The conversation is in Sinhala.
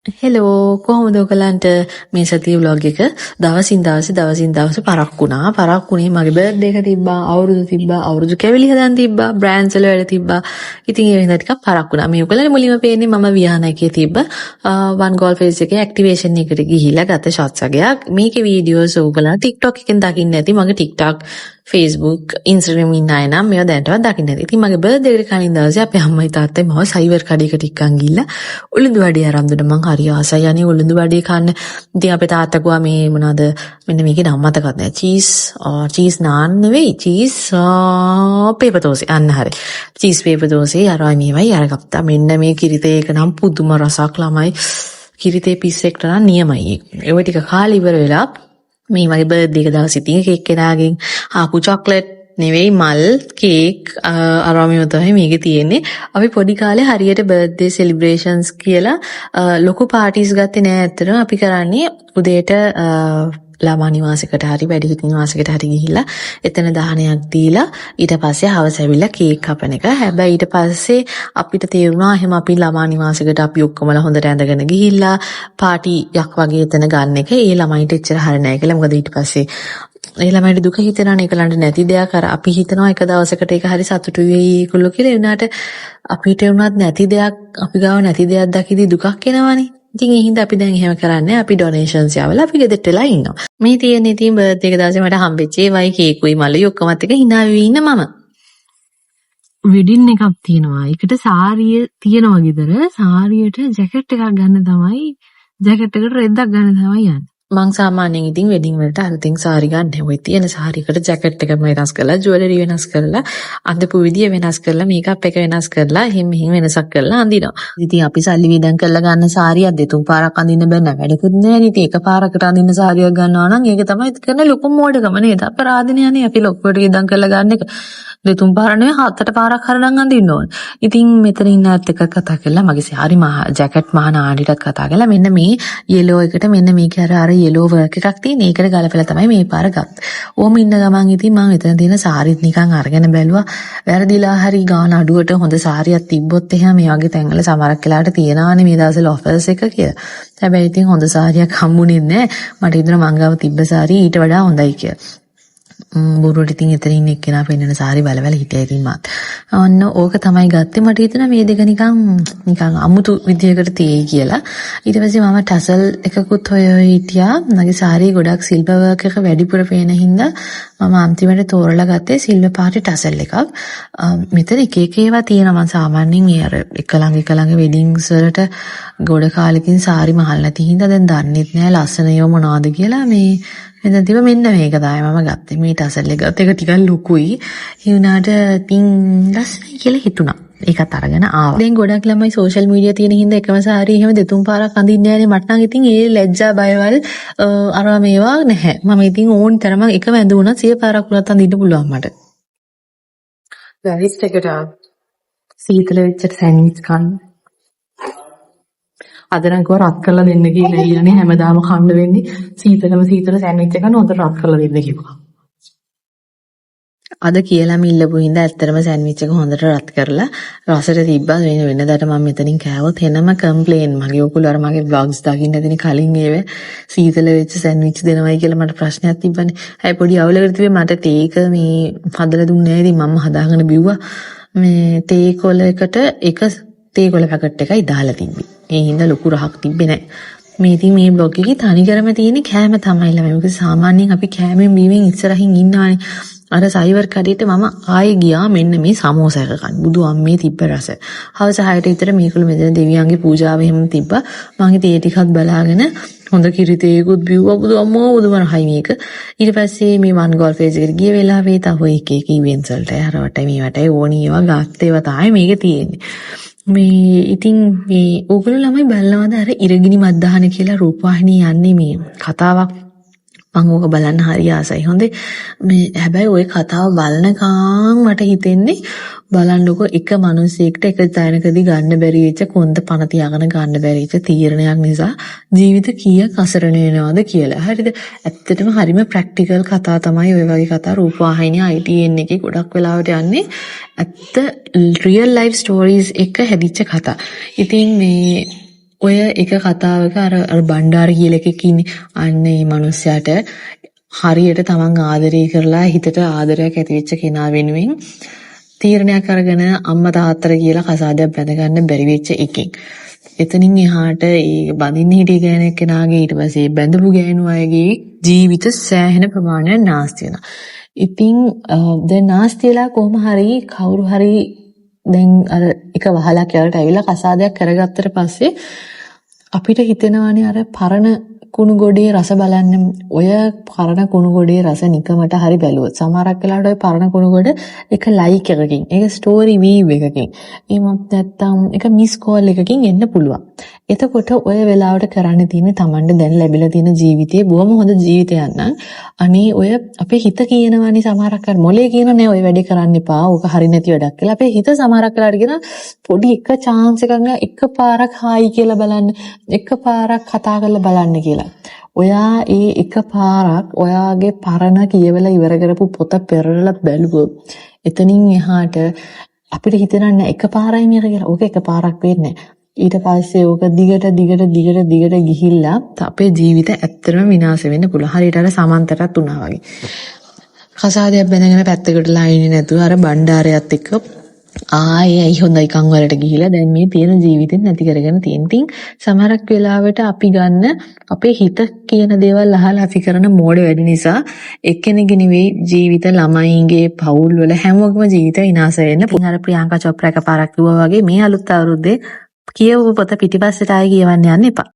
හෙලෝ කොහොමද ඔයගලන්ට මේ සතියේ vlog එක දවසින් දවස පරක්කුණේ මගේ බර්ත්ඩේ එක තිබ්බා අවුරුදු කැවිලි හදන් තිබ්බා බ්‍රෑන්ඩ්ස් වල වැඩ තිබ්බා ඉතින් ඒ වෙනදා ටිකක් පරක්කුණා මේ ඔයගලන්ට මුලින්ම පේන්නේ මම විහාන එකේ තිබ්බ වන් ගෝල් ෆේස් එකේ ඇක්ටිවේෂන් එකට ගිහිල්ලා ගත shots වගේක් මේකේ වීඩියෝස් ඔයගලන්ට TikTok එකෙන් දකින්න ඇති මගේ TikTok Facebook Instagram ඉන්න අය නම් මේවා දැනටවත් දකින්න ඇති. ඉතින් මගේ බර්ත්ඩේ එකට කලින් දවසේ අපේ අම්මයි තාත්තයි මම සයිවර් කඩේකට එක්කන් ගිහිල්ලා උළුඳු වඩේ ආරම්භ දුන්නා. මං හරි ආසයි යන්නේ උළුඳු වඩේ කන්න. ඉතින් අපේ තාත්තා කිව්වා මේ මොනවද මෙන්න මේකේ නම මතකත් නැහැ. චීස් නාන් නෙවෙයි චීස් පේපර් දෝසේ අන්න හරි. චීස් පේපර් දෝසේ අරවයි මේවයි අරගත්තා. මෙන්න මේ කිරිතේ එක නම් පුදුම රසක් ළමයි. කිරිතේ පිස්සෙක්ට නම් නියමයි. ඒව ටික කාලේ ඉවර වෙලා මේ මගේ බර්ත්ඩේ එක දවසේ තියෙන කේක් කෙනාගෙන් ආපු චොක්ලට් නෙවෙයි මල් කේක් අරාමියෝ තමයි මේකේ තියෙන්නේ. අපි පොඩි කාලේ හරියට බර්ත්ඩේ සෙලිබ්‍රේෂන්ස් කියලා ලොකු පාටිස් ගත්තේ නෑ ඇත්තටම. අපි කරන්නේ උදේට ළමා නිවාසයකට හරි වැඩිහිටි නිවාසයකට හරි ගිහිල්ලා එතන දාහනයක් දීලා ඊට පස්සේ හවස ඇවිල්ලා කේක් කපන එක. හැබැයි ඊට පස්සේ අපිට තේරුණා එහෙම අපි ළමා නිවාසයකට අපි ඔක්කොමලා හොඳට ඇඳගෙන ගිහිල්ලා පාටියක් වගේ එතන ගන්න එක ඒ ළමයින්ට එච්චර හරිය නෑ කියලා. මොකද ඊට පස්සේ ඒ ළමයිට දුක හිතෙනවනේ ඒකලන්ට නැති දෙයක් අර අපි හිතනවා එක දවසකට ඒක හරි සතුටු වෙයි ඒගොල්ලෝ කියලා. ඒ වුණාට අපිට වුණත් නැති දෙයක් අපි ගාව නැති දෙයක් දකිද්දි දුකක් එනවනේ. ඉතින් ඒ හින්දා අපි දැන් එහෙම කරන්නේ අපි ඩොනේෂන්ස් යවලා අපි ගෙදරට වෙලා ඉන්නවා. මේ තියෙන ඉතින් බර්ත්ඩේ එක දවසේ මට හම්බෙච්ච ඒවයි කේකුයි මලුයි ඔක්කොමත් එක hina වෙවි ඉන්න මම. වෙඩින් එකක් තියෙනවා. ඒකට සාරිය තියෙනවා ගෙදර. සාරියට ජැකට් එකක් ගන්න තමයි ජැකට් එකට රෙද්දක් ගන්න තමයි යන්නේ. මං සාමාන්‍යයෙන් ඉතින් වෙඩින් වලට අලුතින් සාරි ගන්න. ඔය තියෙන සාරියකට ජැකට් එකම වෙනස් කරලා, ජුවලරි වෙනස් කරලා, අඳපු විදිය වෙනස් කරලා, මේකප් එක වෙනස් කරලා, එහෙම වෙනසක් කරලා අඳිනවා. ඉතින් අපි සල්ලි වියදම් කරලා ගන්න සාරියක් දෙතුන් පාරක් අඳින්න බෑ නෑ. වැඩකුත් නෑ නේ. ඉතින් එක පාරකට අඳින්න සාරියක් ගන්නවා නම් ඒක තමයි කරන ලොකුම මෝඩකම නේද? අපරාධනේ යන්නේ අපි ලොක්කොට වියදම් කරලා ගන්න එක. දෙතුන් පාර නෙවෙයි හතට පාරක් හරනම් අඳින්න ඕන. ඉතින් මෙතන ඉන්න ඇත්ත එක කතා කරලා මගේ සාරි ජැකට් මහා නාඩිටත් කතා කරලා මෙන්න මේ යෙලෝ එකට මෙන්න මේක අර යෙලෝ වර්ක් එකක් තියෙන. ඒකට ගලපලා තමයි මේ පාර ගත්තේ. ඕම ඉන්න ගමන් ඉතින් මම එතන තියෙන සාරිත් නිකන් අරගෙන බැලුවා. වැරදිලා හරි ගාන අඩුවට හොඳ සාරියක් තිබ්බොත් එහෙම මේ වගේ තැන්වල සමහරක් වෙලාවට තියනවානේ මේ දවස්වල ඔෆර්ස් එක කියලා. හැබැයි ඉතින් හොඳ සාරියක් හම්බුනේ නැහැ. මට හිතුණා මං ගාව තිබ්බ සාරිය ඊට වඩා හොඳයි කියලා. බුරුට ඉතින් එතන ඉන්න එක්කෙනා පෙන්නන සාරි බලවල හිටියා ඉතින් මත්. ඔන්න ඕක තමයි ගත්තේ. මට හිතුණා මේ දෙක නිකන් අමුතු විදියකට තියෙයි කියලා. ඊට පස්සේ මම ටසල් එකකුත් හොය හිටියා. මගේ සාරිය ගොඩක් සිල්වර් වර්ක් එක වැඩිපුර පේන හින්දා මම අන්තිමට තෝරලා ගත්තේ සිල්වර් පාටි ටසල් එකක්. මෙතන එක එක ඒවා තියෙනවා. මම සාමාන්‍යයෙන් මේ අර එක ළඟ වෙඩින්ග්ස් වලට ගොඩ කාලෙකින් සාරි මහල් නැති හින්දා දැන් දන්නෙත් නෑ ලස්සන ඒවා මොනවද කියලා. මේ මෙතන තිබ්බ මෙන්න මේක තමයි මම ගත්තේ. මේ ටසල් එක ගත්ත එක ටිකක් ලොකුයි. ඒ වුණාට ඉතින් ලස්සනයි කියලා හිතුණා. ඒකත් අරගෙන ආවා. දැන් ගොඩක් ළමයි සෝෂල් මීඩියා තියෙන හින්දා එකම සාරිය එහෙම දෙතුන් පාරක් අඳින්නේ නැහැනේ. මට නම් ඉතින් ඒ ලැජ්ජා බයවල් අර මේවා නැහැ. මම ඉතින් ඕන් තරම එකම ඇඳුණා 100 පාරක් උනත් අඳින්න පුළුවන් මට. ගයිස් එකට සීතල වෙච්ච සෑන්ඩ්විච් කන්න. අද නම් කව රත් කරලා දෙන්න කියලා කියන්නේ හැමදාම කන්න වෙන්නේ සීතල සෑන්ඩ්විච් එක හොඳට රත් කරලා දෙන්න කිව්වා. අද කියලාම ඉල්ලපු හින්දා ඇත්තටම සෑන්ඩ්විච් එක හොඳට රත් කරලා රසට තිබ්බා. වෙනදාට මම මෙතනින් කෑවොත් එනම කම්ප්ලේන්. මගේ ඔයගොල්ලෝ අර මගේ vlogs දකින්න ඇතිනේ කලින් ඒව සීතල වෙච්ච සෑන්ඩ්විච් දෙනවයි කියලා මට ප්‍රශ්නයක් තිබ්බනේ. හැබැයි පොඩි අවුලකට තිබ්බේ මට තේක මේ හදලා දුන්නේ නැහැ. ඉතින් මම හදාගෙන බිව්වා. මේ තේ කොලයකට එක තේ කොල පැකට් එකයි දාලා තිබ්බේ. ඒ හින්දා ලොකු රහක් තිබ්බේ නැහැ. මේ ඉතින් මේ බ්ලොග් එකේ තනිකරම තියෙන කෑම තමයි ළමයි. මොකද සාමාන්‍යයෙන් අපි කෑමෙන් බීමෙන් ඉස්සරහින් ඉන්නවානේ. අර සයිවර් කඩේට මම ආයේ ගියා මෙන්න මේ සමෝසා එක කන්න. බුදු අම්මේ තිබ්බ රස. හවස 6ට විතර මේකළු මෙතන දෙවියන්ගේ පූජාව එහෙම තිබ්බා. මම ඉතින් ඒ ටිකත් බලාගෙන හොඳ කිරිතේකුත් බිව්වා. බුදු අම්මෝ බුදුමරහයි මේක. ඊට පස්සේ මේ වන් ගෝල් ෆේස් එකට ගිය වෙලාවේ තව එක ඉවෙන්ට්ස් වලට අරවටයි මේවටයි ඕනි ඒවා ගත්ත ඒවා තමයි මේකේ තියෙන්නේ. මේ ඉතින් මේ ඕගොල්ලෝ ළමයි බලනවාද අර ඉරගිනි මද්දාහන කියලා රූපවාහිනිය යන්නේ මේ කතාවක්. මම ඕක බලන්න හරි ආසයි. හොඳේ මේ හැබැයි ওই කතාව බලනකම් මට හිතෙන්නේ බලන්නකො එක මිනිහෙක්ට එක තැනකදී ගන්න බැරි වෙච්ච කොන්ද පණ තියාගෙන ගන්න බැරි වෙච්ච තීරණයක් නිසා ජීවිත කීයක් අසරණ වෙනවද කියලා. හරිද? ඇත්තටම හරිම ප්‍රැක්ටිකල් කතා තමයි ওই වගේ කතා රූපවාහිනිය ITN එකේ ගොඩක් වෙලාවට යන්නේ. ඇත්ත රියල් ලයිෆ් ස්ටෝරීස් එක හැදිච්ච කතා. ඉතින් මේ ඔය එක කතාවක අර බණ්ඩාර කියලා එකෙක් ඉන්නේ. අන්න මේ මිනිස්සයාට හරියට තමන් ආදරය කරලා හිතට ආදරයක් ඇති වෙච්ච කෙනා වෙනුවෙන් තීරණයක් අරගෙන අම්මා තාත්තට කියලා කසාදයක් බැඳගන්න බැරි වෙච්ච එකෙක්. එතනින් එහාට ඒ බඳින්න හිටිය ගෑණෙක් කෙනාගේ ඊට පස්සේ බැඳපු ගෑනු අයගේ ජීවිත සෑහෙන ප්‍රමාණයක් නාස්ති වෙනවා. ඉතින් දැන් නාස්ති වෙලා කොහොම හරි කවුරු හරි දැන් අර එක වහලක් යාලට ඇවිල්ලා කසාදයක් කරගත්තට පස්සේ අපිට හිතෙනවානේ අර පරණ කුණු ගොඩේ රස බලන්න. ඔය පරණ කුණු ගොඩේ රස නිකමට හරි බැලුවොත් සමහරක් වෙලාවට ඔය පරණ කුණු ගොඩ එක ලයික් එකකින්, ඒක ස්ටෝරි වීව් එකකින්, එහෙමත් නැත්නම් එක මිස් කෝල් එකකින් එන්න පුළුවන්. එතකොට ඔය වෙලාවට කරන්න තියෙන්නේ Tamanට දැන් ලැබිලා තියෙන ජීවිතේ බොහොම හොඳ ජීවිතයක් නම් අනේ ඔය අපේ හිත කියනවානේ සමහරක් අර මොලේ කියන නෑ ඔය වැඩේ කරන්න එපා. ඕක හරි නැති වැඩක් කියලා. අපේ හිත සමහරක් වෙලාවට කියන පොඩි එක chance එකක් එකපාරක් හායි කියලා බලන්න, එකපාරක් කතා කරලා බලන්න කියලා. ඔයා ඒ එකපාරක් ඔයාගේ පරණ කියවලා ඉවර කරපු පොත පෙරලලා බැලුවොත් එතනින් එහාට අපිට හිතෙන්නේ එකපාරයි මේක කියලා. ඕක එකපාරක් වෙන්නේ නෑ. ඊට පස්සේ ඕක දිගට ගිහිල්ලා අපේ ජීවිත ඇත්තටම විනාශ වෙන්න පුළුවන්. හරියට අර සමන්තටත් වුණා වගේ. කසාදයක් බැඳගෙන පැත්තකටලා ඉන්නේ නැතුව අර බණ්ඩාරයත් එක්ක ආයේ හොඳයි කන් වලට ගිහිලා දැන් මේ තියෙන ජීවිතෙත් නැති කරගෙන තියෙන. ඉතින් සමහරක් වෙලාවට අපි ගන්න අපේ හිත කියන දේවල් අහලා අපි කරන මෝඩ වැඩි නිසා එක්කෙනෙක්ගේ නෙවෙයි ජීවිත ළමයින්ගේ පවුල් වල හැමෝගම ජීවිත විනාශ වෙන්න. ඉතින් අර ප්‍රියංකා චොප්රා එකපාරක් කිව්වා වගේ මේ අලුත් අවුරුද්දේ කියවපු පොත පිටිපස්සට ආයෙ කියවන්න යන්න එපා.